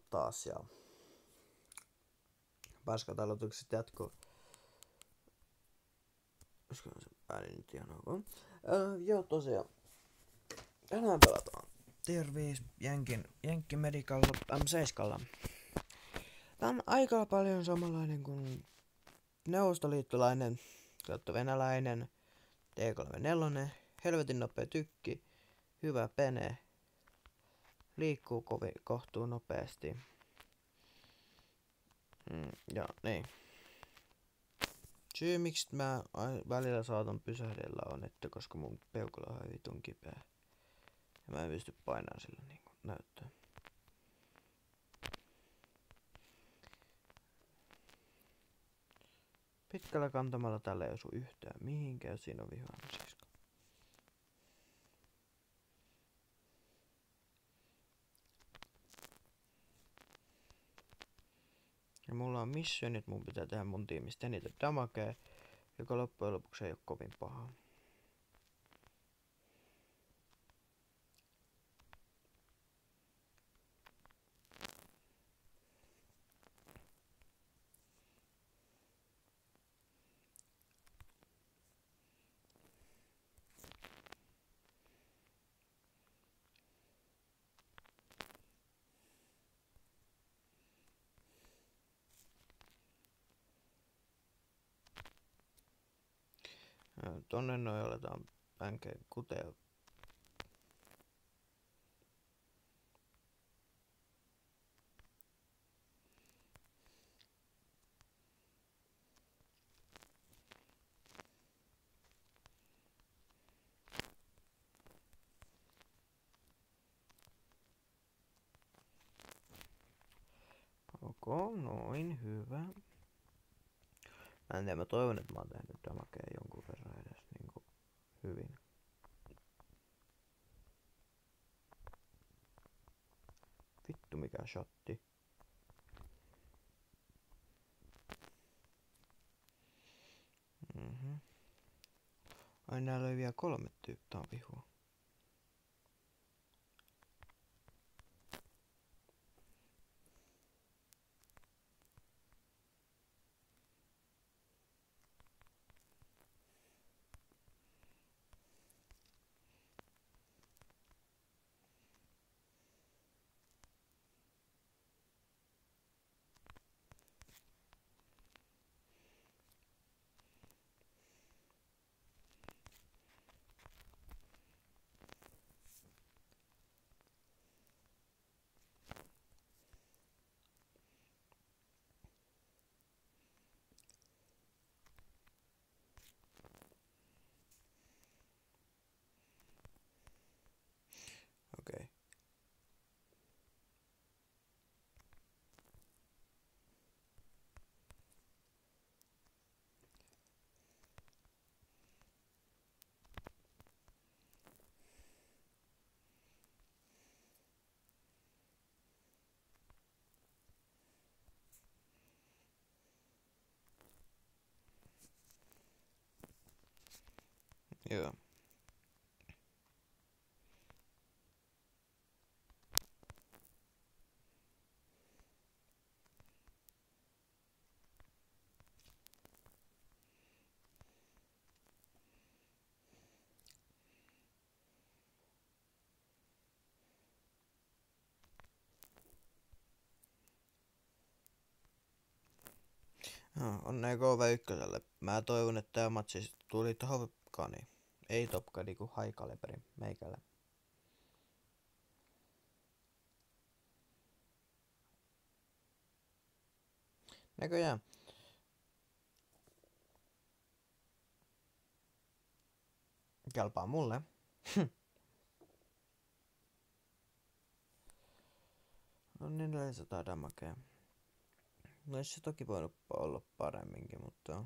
taas ja paskat aloitukset jatkuu. Olisiko se ääni nyt ihan ok? Joo, tosiaan. Tänään pelataan Tier 5 Jenkki Medicalla M7. Tää on aika paljon samanlainen kuin neuvostoliittolainen kautta venäläinen T34, helvetin nopea tykki, hyvä pene, liikkuu kohtuu nopeasti. Ja niin. Syy miksi mä välillä saatan pysähdellä on, että koska mun peukalo on vitun kipeä. Ja mä en pysty painamaan sillä niinku näyttöön. Pitkällä kantamalla tällä ei osu yhtään mihinkään, siinä on vihoinen sisko. Ja mulla on mission, että mun pitää tehdä mun tiimistä eniten damagea, joka loppujen lopuksi ei oo kovin pahaa. Tonne noin aletaan pänkeen kutea. Ok, noin, hyvä. Mä en tiedä, mä toivon, että mä oon tehnyt damagea jonkun verran edes niinku hyvin. Vittu mikä shotti. Ai näällä oli vielä 3 tyyppiä vihua. Okei. Joo. Onnea KV1. Mä toivon, että tää matsi tuli topkani. Ei topkani ku high caliberi meikällä. Näköjään. Kelpaa mulle. On 400 damagea. No ois se toki voinut olla paremminkin, mutta...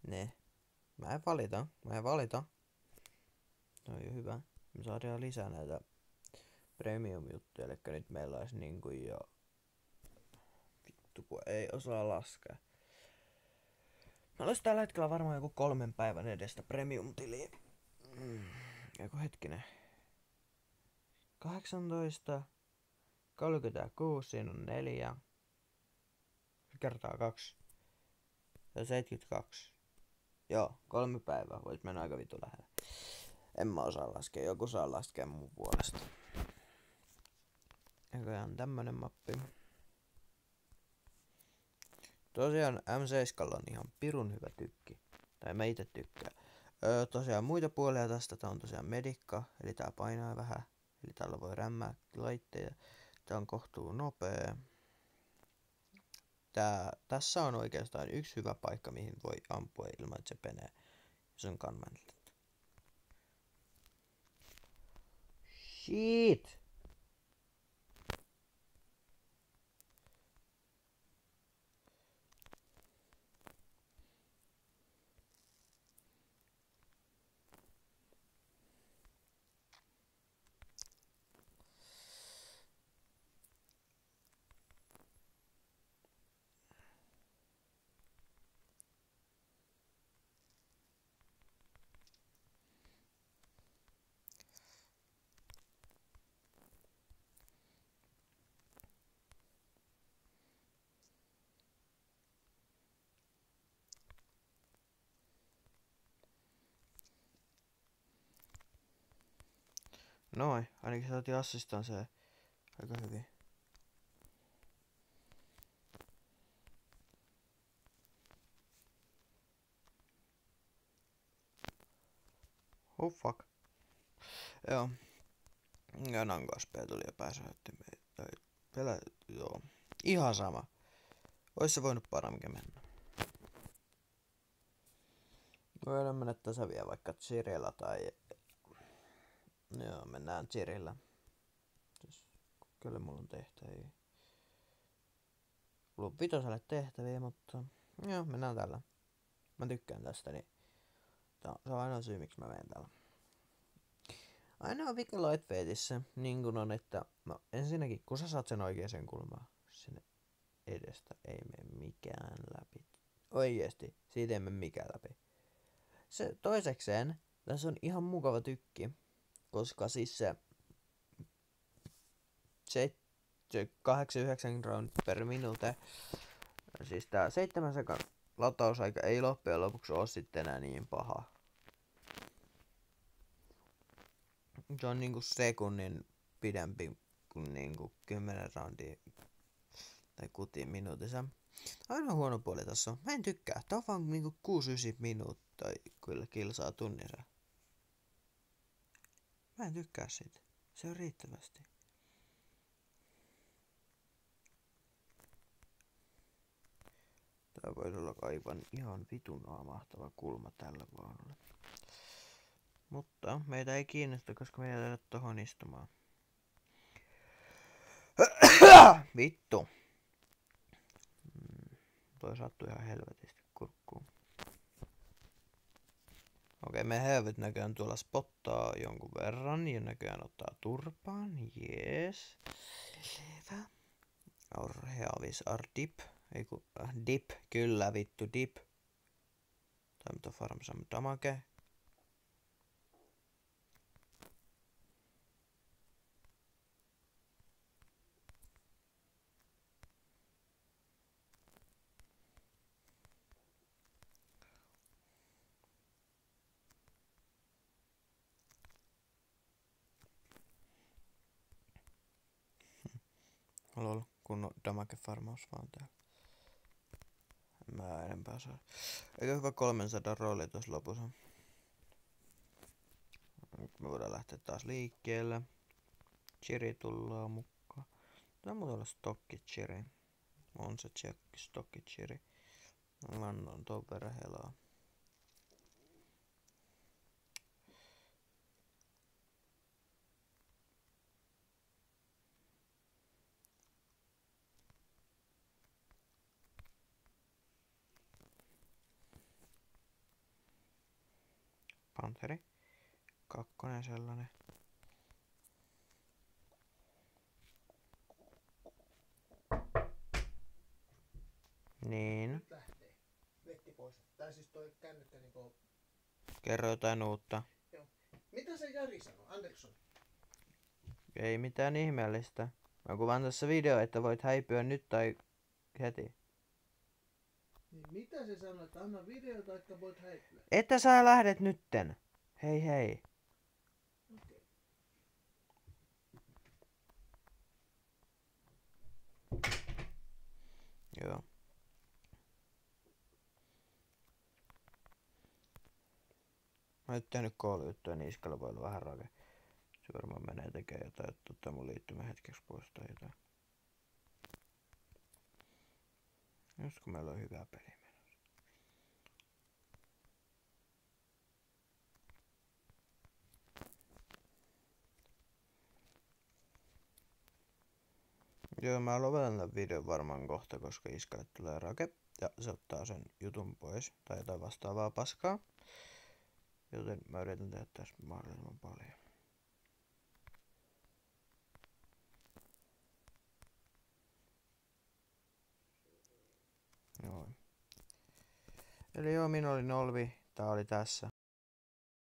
Ne. Mä en valita. No on jo hyvä. Me saadaan lisää näitä premium-juttuja, eli nyt meillä olisi niinku jo... Vittu kun ei osaa laskea. Meillä olisi tällä hetkellä varmaan joku 3 päivän edestä premium-tiliä. Joku hetkinen. 18... 36, siinä on 4. Kertaa 2. Ja 72. Joo, 3 päivää. Voit mennä aika vitu lähelle. En mä osaa laskea. Joku saa laskea mun puolesta. Eiköhän tämmönen mappi. Tosiaan M7 on ihan pirun hyvä tykki. Tai mä ite tykkään. Tosiaan muita puolia tästä. Tää on tosiaan medikka. Eli tää painaa vähän. Eli täällä voi rämmää laitteita. Tää on kohtuu nopea. Tässä on oikeastaan yksi hyvä paikka, mihin voi ampua ilman, että se penee. Se on gunmanilta. Shit! Noin, ainakin saatiin assistaan se aika hyvin. Oh fuck. Joo. Ja Nangospää tuli ja pääsäytti meitä. Joo. Ihan sama. Ois se voinut paremmin mennä. Voidaan mennä tässä vielä vaikka Chirillä tai... Joo, mennään Chirillä. Kyllä mulla on tehtäviä. Mulla on 5 tehtäviä, mutta... Joo, mennään tällä. Mä tykkään tästä, niin... Se on ainoa syy, miksi mä menen tällä. Ainoa vika Lightweightissa niin kun on, että... No ensinnäkin, kun sä saat sen oikeaan kulmaan, sinne edestä ei mene mikään läpi. Oikeesti, siitä ei mene mikään läpi. Se toisekseen, tässä on ihan mukava tykki, koska siis se 8-9 round per minuutte, siis tää 7 sekan latausaika ei loppujen lopuksi oo sitten enää niin paha. Se on niinku sekunnin pidempi kuin niinku 10 roundia tai 6 minuutissa. Ainoa huono puoli tässä on, mä en tykkää, tää on vaan niinku 6-9 minuuttia kyllä kilsaa tunnissa. Mä en tykkää siitä, se on riittävästi. Tää voisi olla aivan ihan vitun mahtava kulma tällä vaunulla. Mutta meitä ei kiinnosta, koska me jäädään tohon istumaan. Vittu. Toi sattui ihan helvetisti kurkkuun. Okei, me helvet näköjään tuolla spottaa jonkun verran ja näköjään ottaa turpaan. Jees. Selvä. Our heavis are dip. Eiku, dip. Kyllä vittu dip. Time to farm some damage. Lol, kun damage-farmaus vaan täällä. Mä enempää saa. Eikö hyvä 300 rooli tuossa lopussa? Nyt me voidaan lähteä taas liikkeelle. Chiri tullaan mukaan. Tää muuten olla stokki chiri. On se stokki chiri. Mä annan ton verran helaa. Panteri. 2 sellainen. Niin. Nyt lähtee. Vetti pois. Tai siis toi kännykkä niinku... Kerro jotain uutta. Joo. Mitä se Jari sanoi? Andersson? Ei mitään ihmeellistä. Mä kuvaan tässä video, että voit häipyä nyt tai heti. Niin mitä se sanoo, että anna video taikka voit häipyä? Että sä lähdet nytten. Hei hei. Okei. Joo. Mä oon tehnyt koulujuttuja, niin iskalla voi olla vähän rake. Se varmaan menee tekemään jotain, että ottaa mun liittymä hetkeksi pois tai jotain. Just kun meillä on hyvä peli menossa. Joo, mä lopetan tämän videon varmaan kohta, koska iskalle tulee rake. Ja se ottaa sen jutun pois. Tai jotain vastaavaa paskaa. Joten mä yritän tehdä tässä mahdollisimman paljon. Joo. Eli joo, minä olin Olvi. Tää oli tässä.